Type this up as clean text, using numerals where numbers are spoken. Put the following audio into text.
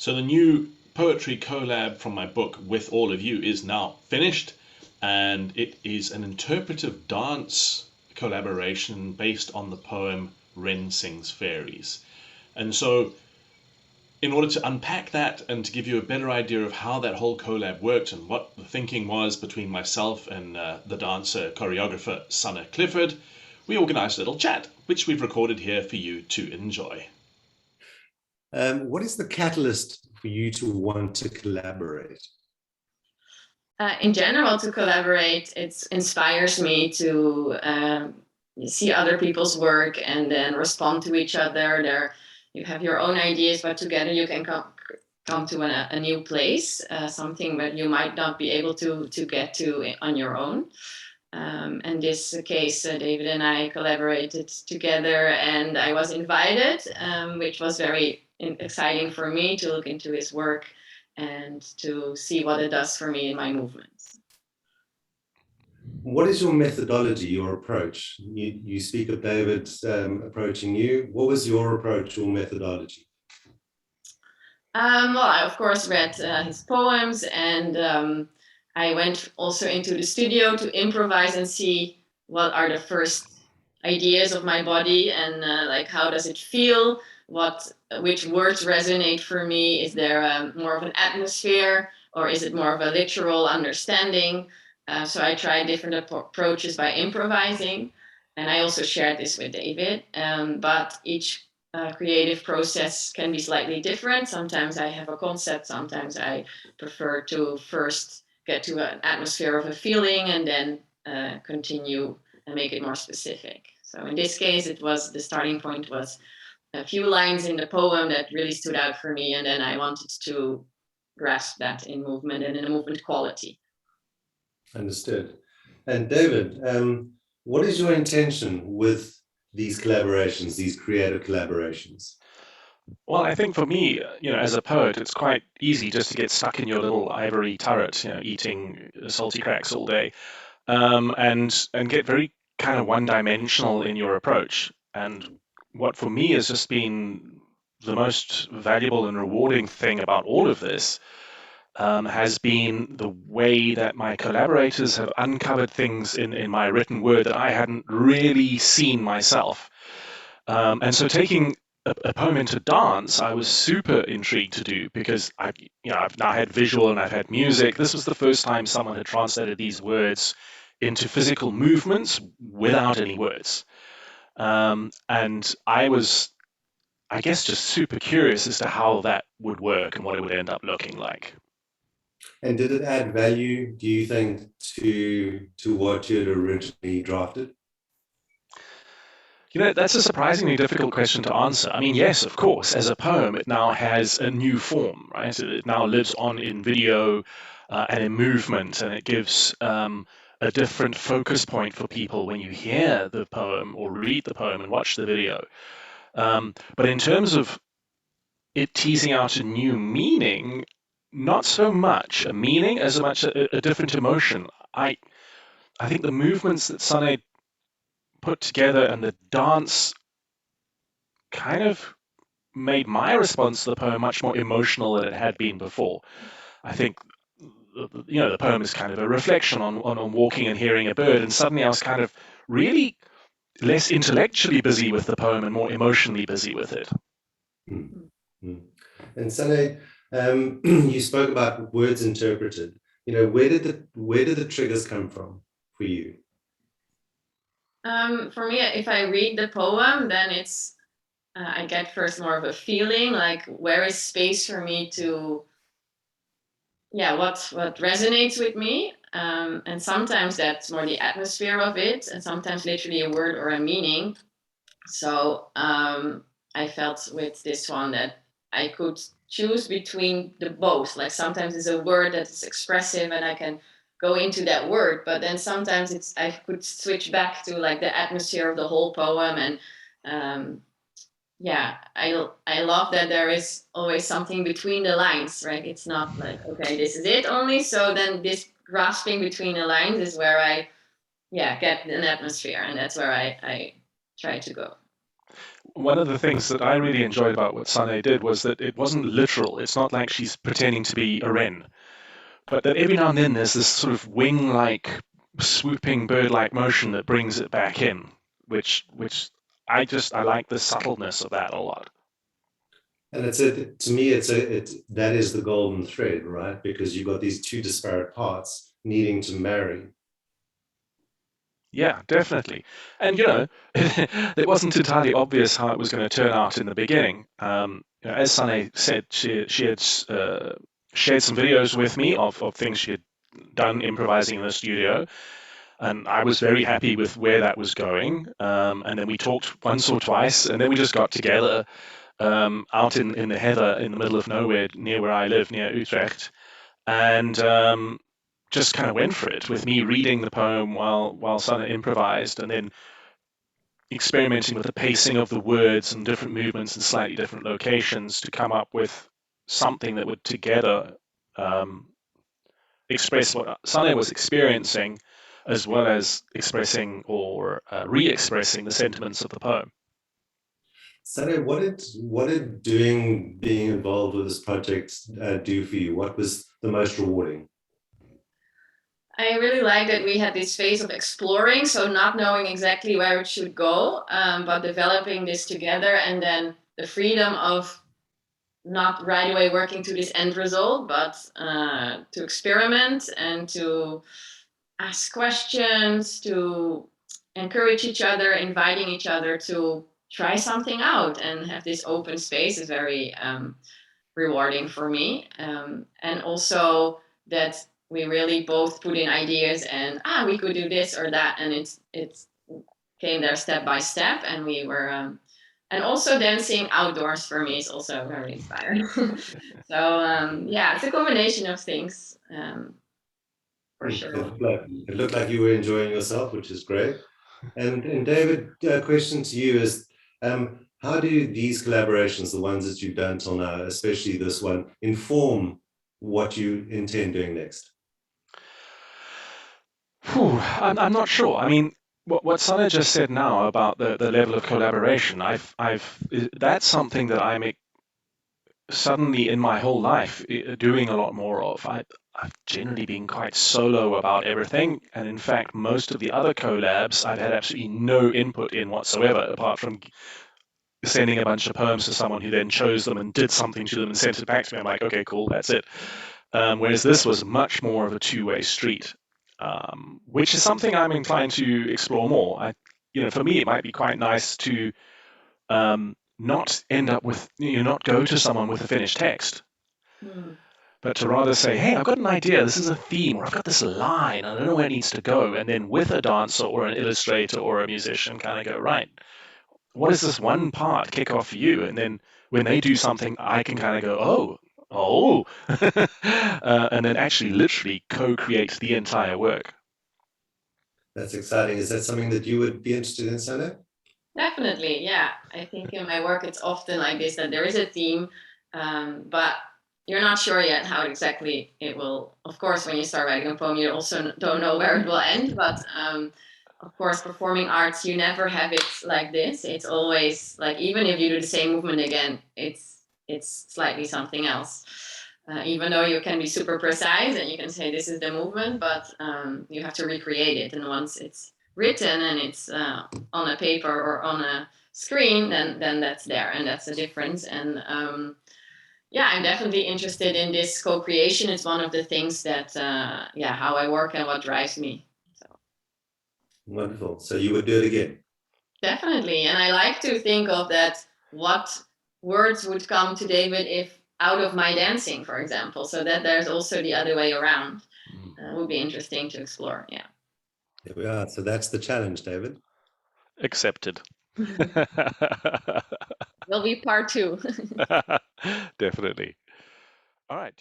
So the new poetry collab from my book With All of You is now finished, and it is an interpretive dance collaboration based on the poem Wren Sings Fairies. And so in order to unpack that and to give you a better idea of how that whole collab worked and what the thinking was between myself and the dancer choreographer Sanne Clifford, we organized a little chat, which we've recorded here for you to enjoy. What is the catalyst for you to want to collaborate? In general, to collaborate, it inspires me to see other people's work and then respond to each other. You have your own ideas, but together you can come to a new place, something that you might not be able to get to on your own. In this case, David and I collaborated together, and I was invited, which was very exciting for me to look into his work and to see what it does for me in my movements. What is your methodology, your approach? You speak of David approaching you. What was your approach or methodology? Well, I of course read his poems, and I went also into the studio to improvise and see what are the first ideas of my body, and like how does it feel? Which words resonate for me? Is there more of an atmosphere, or is it more of a literal understanding? So I tried different approaches by improvising, and I also shared this with David. But each creative process can be slightly different. Sometimes I have a concept, sometimes I prefer to first get to an atmosphere of a feeling and then continue and make it more specific. So in this case, the starting point was a few lines in the poem that really stood out for me, and then I wanted to grasp that in movement and in a movement quality. Understood. And David, what is your intention with these collaborations, these creative collaborations? Well, I think for me, as a poet, it's quite easy just to get stuck in your little ivory turret, eating salty cracks all day, and get very kind of one-dimensional in your approach. And what for me has just been the most valuable and rewarding thing about all of this has been the way that my collaborators have uncovered things in my written word that I hadn't really seen myself. And so taking a poem into dance, I was super intrigued to do, because I've now had visual and I've had music. This was the first time someone had translated these words into physical movements without any words. And I was, I guess, just super curious as to how that would work and what it would end up looking like. And did it add value, do you think, to what you had originally drafted? That's a surprisingly difficult question to answer. I mean, yes, of course, as a poem, it now has a new form, right? It now lives on in video and in movement, and it gives a different focus point for people when you hear the poem or read the poem and watch the video. But in terms of it teasing out a new meaning, not so much a meaning as much a different emotion. I think the movements that Sanne put together and the dance kind of made my response to the poem much more emotional than it had been before. I think, the poem is kind of a reflection on walking and hearing a bird, and suddenly I was kind of really less intellectually busy with the poem and more emotionally busy with it. Mm-hmm. And Sanne, you spoke about words interpreted. Where did the triggers come from for you? For me, if I read the poem, then it's I get first more of a feeling, like where is space for me to, what resonates with me, and sometimes that's more the atmosphere of it, and sometimes literally a word or a meaning. So I felt with this one that I could choose between the both. Like sometimes it's a word that is expressive and I can go into that word, but then sometimes I could switch back to like the atmosphere of the whole poem. And I love that there is always something between the lines, right? It's not like, okay, this is it only. So then this grasping between the lines is where I get an atmosphere, and that's where I try to go. One of the things that I really enjoyed about what Sanne did was that it wasn't literal. It's not like she's pretending to be a wren, but that every now and then there's this sort of wing-like, swooping bird-like motion that brings it back in, which I like the subtleness of that a lot. And to me, that is the golden thread, right? Because you've got these two disparate parts needing to marry. Yeah, definitely. And it wasn't entirely obvious how it was going to turn out in the beginning. As Sanne said, she had shared some videos with me of things she had done improvising in the studio, and I was very happy with where that was going. And then we talked once or twice, and then we just got together out in the heather in the middle of nowhere near where I live, near Utrecht, and just kind of went for it with me reading the poem while Sanne improvised, and then experimenting with the pacing of the words and different movements in slightly different locations to come up with something that would together express what Sanne was experiencing, as well as expressing or re-expressing the sentiments of the poem. Sanne, what did being involved with this project do for you? What was the most rewarding? I really like that we had this phase of exploring, so not knowing exactly where it should go, but developing this together, and then the freedom of not right away working to this end result, but to experiment and to ask questions, to encourage each other, inviting each other to try something out and have this open space is very rewarding for me. And also that we really both put in ideas and we could do this or that, and it's came there step by step, and we were and also dancing outdoors for me is also very inspiring. So yeah, it's a combination of things, for sure. It looked like you were enjoying yourself, which is great. And David, question to you is, how do these collaborations, the ones that you've done till now, especially this one, inform what you intend doing next? I'm not sure. I mean, what Sanne just said now about the level of collaboration, that's something that I'm suddenly in my whole life doing a lot more of. I've generally been quite solo about everything, and in fact, most of the other collabs I've had absolutely no input in whatsoever, apart from sending a bunch of poems to someone who then chose them and did something to them and sent it back to me. I'm like, okay, cool, that's it. Whereas this was much more of a two-way street, which is something I'm inclined to explore more. For me, it might be quite nice to not end up with, not go to someone with a finished text, but to rather say, hey, I've got an idea, this is a theme, or I've got this line, I don't know where it needs to go, and then with a dancer or an illustrator or a musician kind of go, right, what is this one part kick off for you? And then when they do something, I can kind of go, oh, and then actually literally co-create the entire work. That's exciting. Is that something that you would be interested in, Sanne? Definitely, yeah. I think in my work it's often like this, that there is a theme, but you're not sure yet how exactly it will. Of course, when you start writing a poem, you also don't know where it will end, but of course, performing arts, you never have it like this. It's always like, even if you do the same movement again, it's slightly something else. Even though you can be super precise and you can say this is the movement, but you have to recreate it. And once it's written and it's on a paper or on a screen, then that's there, and that's the difference. And yeah, I'm definitely interested in this co-creation. It's one of the things that how I work and what drives me. So wonderful. So you would do it again? Definitely. And I like to think of that, what words would come to David if out of my dancing, for example, so that there's also the other way around. Would be interesting to explore. Yeah. There we are. So that's the challenge, David. Accepted. Will be part 2. Definitely. All right.